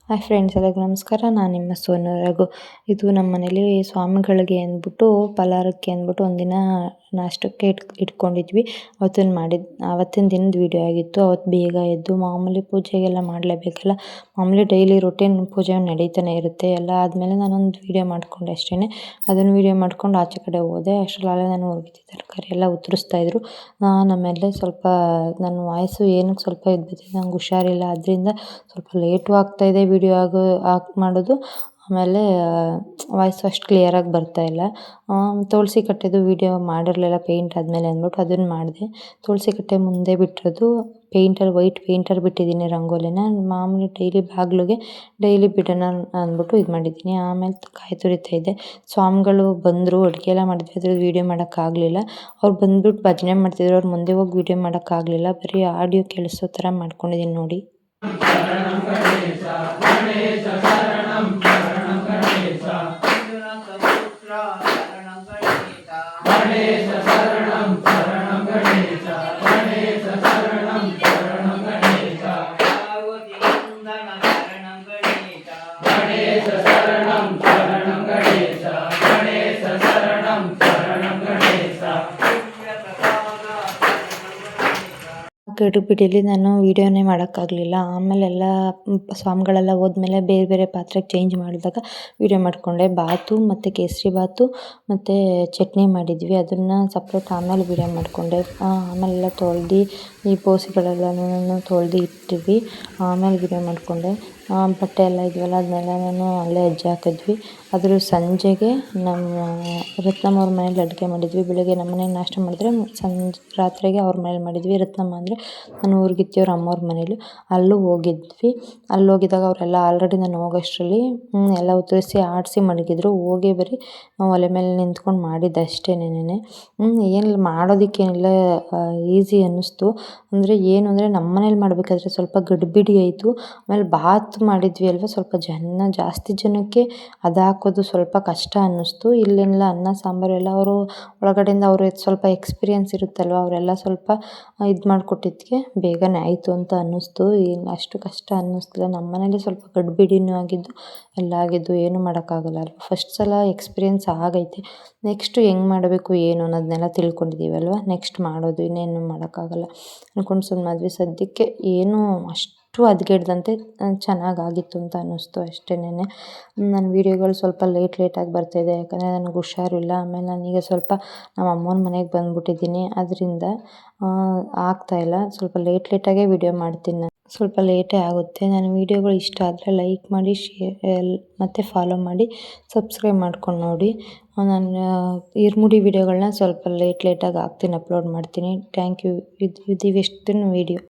Hi friends, ಎಲ್ಲರಿಗೂ ನಮಸ್ಕಾರ. ನಾನು ನಿಮ್ಮ ಸೋನು ರಘು. ಇದು ನಮ್ಮ ಮನೇಲಿ ಸ್ವಾಮಿಗಳಿಗೆ ಅಂದ್ಬಿಟ್ಟು ಫಲಾರಕ್ಕೆ ಅಂದ್ಬಿಟ್ಟು ಒಂದಿನ ನಾಷ್ಟಕ್ಕೆ ಇಟ್ಕೊಂಡಿದ್ವಿ. ಆವತ್ತಿನ ದಿನದ ವಿಡಿಯೋ ಆಗಿತ್ತು. ಅವತ್ತು ಬೇಗ ಎದ್ದು ಮಾಮೂಲಿ ಪೂಜೆಗೆಲ್ಲ ಮಾಡಲೇಬೇಕಲ್ಲ, ಮಾಮೂಲಿ ಡೈಲಿ ರೊಟೀನ್ ಪೂಜೆ ನಡೀತಾನೆ ಇರುತ್ತೆ. ಎಲ್ಲ ಆದಮೇಲೆ ನಾನೊಂದು ವಿಡಿಯೋ ಮಾಡಿಕೊಂಡೆ ಅಷ್ಟೇ. ಅದನ್ನು ವಿಡಿಯೋ ಮಾಡ್ಕೊಂಡು ಆಚೆ ಕಡೆ ಹೋದೆ. ಅಷ್ಟರಲ್ಲೇ ನಾನು ಹೋಗಿದ್ದೆ ತರಕಾರಿ ಎಲ್ಲ ಉತ್ತರಿಸ್ತಾಯಿದ್ರು. ಆಮೇಲೆ ಸ್ವಲ್ಪ ನನ್ನ ವಾಯ್ಸು ಏನಕ್ಕೆ ಸ್ವಲ್ಪ ಇದ್ಬಿಟ್ಟಿದೆ, ನಂಗೆ ಹುಷಾರಿಲ್ಲ, ಅದರಿಂದ ಸ್ವಲ್ಪ ಲೇಟು ಆಗ್ತಾಯಿದೆ ವಿಡಿಯೋ ಮಾಡೋದು. ಆಮೇಲೆ ವಾಯ್ಸು ಅಷ್ಟು ಕ್ಲಿಯರಾಗಿ ಬರ್ತಾಯಿಲ್ಲ. ತುಳಸಿ ಕಟ್ಟೆದು ವಿಡಿಯೋ ಮಾಡಿರಲಿಲ್ಲ ಪೇಂಟ್ ಆದಮೇಲೆ ಅಂದ್ಬಿಟ್ಟು ಅದನ್ನು ಮಾಡಿದೆ. ತುಳಸಿ ಕಟ್ಟೆ ಮುಂದೆ ಬಿಟ್ಟಿರೋದು ವೈಟ್ ಪೇಂಟರ್ ಬಿಟ್ಟಿದ್ದೀನಿ ರಂಗೋಲಿನ. ಮಾಮೂಲಿ ಡೈಲಿ ಬಾಗಿಲಿಗೆ ಡೈಲಿ ಬಿಡೋಣ ಅಂದ್ಬಿಟ್ಟು ಇದು ಮಾಡಿದ್ದೀನಿ. ಆಮೇಲೆ ಕಾಯಿ ತುರಿತಾ ಇದ್ದೆ. ಸ್ವಾಮಿಗಳು ಬಂದರು, ಅಡುಗೆ ಎಲ್ಲ ಮಾಡಿದ್ವಿ. ಅದ್ರದ್ದು ವೀಡಿಯೋ ಮಾಡೋಕ್ಕಾಗಲಿಲ್ಲ. ಅವ್ರು ಬಂದ್ಬಿಟ್ಟು ಭಜನೆ ಮಾಡ್ತಿದ್ರು. ಅವ್ರ ಮುಂದೆ ಹೋಗಿ ವೀಡಿಯೋ ಮಾಡೋಕ್ಕಾಗಲಿಲ್ಲ. ಬರೀ ಆಡಿಯೋ ಕೇಳಿಸೋ ಥರ ಮಾಡ್ಕೊಂಡಿದ್ದೀನಿ ನೋಡಿ. ಗಡಿಬಿಡಿಲಿ ನಾನು ವೀಡಿಯೋನೇ ಮಾಡೋಕ್ಕಾಗಲಿಲ್ಲ. ಆಮೇಲೆ ಎಲ್ಲ ಸ್ವಾಮಿಗಳೆಲ್ಲ ಹೋದ್ಮೇಲೆ ಬೇರೆ ಬೇರೆ ಪಾತ್ರೆಗೆ ಚೇಂಜ್ ಮಾಡಿದಾಗ ವೀಡಿಯೋ ಮಾಡಿಕೊಂಡೆ. ಬಾತು ಮತ್ತು ಕೇಸರಿ ಬಾತು ಮತ್ತು ಚಟ್ನಿ ಮಾಡಿದ್ವಿ. ಅದನ್ನು ಸಪ್ರೇಟ್ ಆಮೇಲೆ ವೀಡಿಯೋ ಮಾಡಿಕೊಂಡೆ. ಆಮೇಲೆಲ್ಲ ತೊಳ್ದು ಈ ಬೋಸಿಗಳೆಲ್ಲನೂ ತೊಳ್ದು ಇಟ್ಟಿದ್ವಿ. ಆಮೇಲೆ ವೀಡಿಯೋ ಮಾಡಿಕೊಂಡೆ. ಬಟ್ಟೆ ಎಲ್ಲ ಇದ್ವಲ್ಲ ಅದನ್ನೆಲ್ಲ ನಾನು ಅಲ್ಲೇ ಹೆಜ್ಜೆ ಹಾಕಿದ್ವಿ. ಅದ್ರ ಸಂಜೆಗೆ ನಮ್ಮ ರತ್ನಮ್ಮ ಅವ್ರ ಮನೇಲಿ ಅಡುಗೆ ಮಾಡಿದ್ವಿ. ಬೆಳಗ್ಗೆ ನಮ್ಮ ಮನೇಲಿ ನಾಷ್ಟ ಮಾಡಿದ್ರೆ ರಾತ್ರಿಗೆ ಅವ್ರ ಮನೇಲಿ ಮಾಡಿದ್ವಿ. ರತ್ನಮ್ಮ ಅಂದರೆ ನಾನು ಊರ್ಗಿತ್ತಿಯವ್ರ ಅಮ್ಮವ್ರ ಮನೇಲಿ. ಅಲ್ಲೂ ಹೋಗಿದ್ವಿ. ಅಲ್ಲಿ ಹೋಗಿದ್ದಾಗ ಅವರೆಲ್ಲ ಆಲ್ರೆಡಿ ನಾನು ಹೋಗೋಷ್ಟರಲ್ಲಿ ಎಲ್ಲ ಉತ್ತರಿಸಿ ಆಡಿಸಿ ಮಡಗಿದ್ರು. ಹೋಗಿ ಬರೀ ಒಲೆ ಮೇಲೆ ನಿಂತ್ಕೊಂಡು ಮಾಡಿದ್ದೆ ಅಷ್ಟೇನೇನೆ. ಏನಿಲ್ಲ, ಮಾಡೋದಕ್ಕೇನಿಲ್ಲ, ಈಸಿ ಅನ್ನಿಸ್ತು. ಅಂದರೆ ಏನು ಅಂದರೆ ನಮ್ಮ ಮನೇಲಿ ಮಾಡಬೇಕಾದ್ರೆ ಸ್ವಲ್ಪ ಗಡಿಬಿಡಿ ಆಯಿತು. ಆಮೇಲೆ ಬಾತ್ ಮಾಡಿದ್ವಿ ಅಲ್ವ, ಸ್ವಲ್ಪ ಜಾಸ್ತಿ ಜನಕ್ಕೆ ಅದು ಹಾಕೋದು ಸ್ವಲ್ಪ ಕಷ್ಟ ಅನ್ನಿಸ್ತು. ಇಲ್ಲೆಲ್ಲ ಅನ್ನ ಸಾಂಬಾರು ಎಲ್ಲ ಅವರು ಒಳಗಡೆಯಿಂದ ಅವರು ಸ್ವಲ್ಪ ಎಕ್ಸ್ಪೀರಿಯೆನ್ಸ್ ಇರುತ್ತಲ್ವ, ಅವರೆಲ್ಲ ಸ್ವಲ್ಪ ಇದು ಮಾಡಿಕೊಟ್ಟಿದ್ದಕ್ಕೆ ಬೇಗನೆ ಆಯಿತು ಅಂತ ಅನ್ನಿಸ್ತು. ಏನು ಅಷ್ಟು ಕಷ್ಟ ಅನ್ನಿಸ್ತಿಲ್ಲ. ನಮ್ಮ ಮನೇಲಿ ಸ್ವಲ್ಪ ಗಡಿಬಿಡಿನೂ ಆಗಿದ್ದು ಎಲ್ಲ ಆಗಿದ್ದು, ಏನೂ ಮಾಡೋಕ್ಕಾಗಲ್ಲ ಅಲ್ವ. ಫಸ್ಟ್ ಸಲ ಎಕ್ಸ್ಪೀರಿಯೆನ್ಸ್ ಆಗೈತೆ. ನೆಕ್ಸ್ಟು ಹೆಂಗೆ ಮಾಡಬೇಕು ಏನು ಅನ್ನೋದನ್ನೆಲ್ಲ ತಿಳ್ಕೊಂಡಿದ್ದೀವಲ್ವ, ನೆಕ್ಸ್ಟ್ ಮಾಡೋದು, ಇನ್ನೇನು ಮಾಡೋಕ್ಕಾಗಲ್ಲ ಅಂದ್ಕೊಂಡು ಸುಮ್ಮನಾದ್ವಿ. ಸದ್ಯಕ್ಕೆ ಏನೂ ಅಷ್ಟು ಹದಗೆಡ್ದಂತೆ ಚೆನ್ನಾಗಾಗಿತ್ತು ಅಂತ ಅನ್ನಿಸ್ತು ಅಷ್ಟೇನೆ. ನನ್ನ ವೀಡಿಯೋಗಳು ಸ್ವಲ್ಪ ಲೇಟಾಗಿ ಬರ್ತಾಯಿದೆ, ಯಾಕಂದರೆ ನನಗೆ ಹುಷಾರಿಲ್ಲ. ಆಮೇಲೆ ನಾನೀಗ ಸ್ವಲ್ಪ ನಮ್ಮ ಅಮ್ಮನ ಮನೆಗೆ ಬಂದುಬಿಟ್ಟಿದ್ದೀನಿ, ಅದರಿಂದ ಆಗ್ತಾಯಿಲ್ಲ. ಸ್ವಲ್ಪ ಲೇಟಾಗೇ ವೀಡಿಯೋ ಮಾಡ್ತೀನಿ ನಾನು. ಸ್ವಲ್ಪ ಲೇಟೇ ಆಗುತ್ತೆ. ನನ್ನ ವೀಡಿಯೋಗಳು ಇಷ್ಟ ಆದರೆ ಲೈಕ್ ಮಾಡಿ, ಶೇರ್ ಮತ್ತು ಫಾಲೋ ಮಾಡಿ, ಸಬ್ಸ್ಕ್ರೈಬ್ ಮಾಡ್ಕೊಂಡು ನೋಡಿ. ನಾನು ಇರ್ಮುಡಿ ವೀಡಿಯೋಗಳನ್ನ ಸ್ವಲ್ಪ ಲೇಟಾಗಿ ಹಾಕ್ತೀನಿ, ಅಪ್ಲೋಡ್ ಮಾಡ್ತೀನಿ. Thank you. ಇದಿಷ್ಟು ವೀಡಿಯೋ.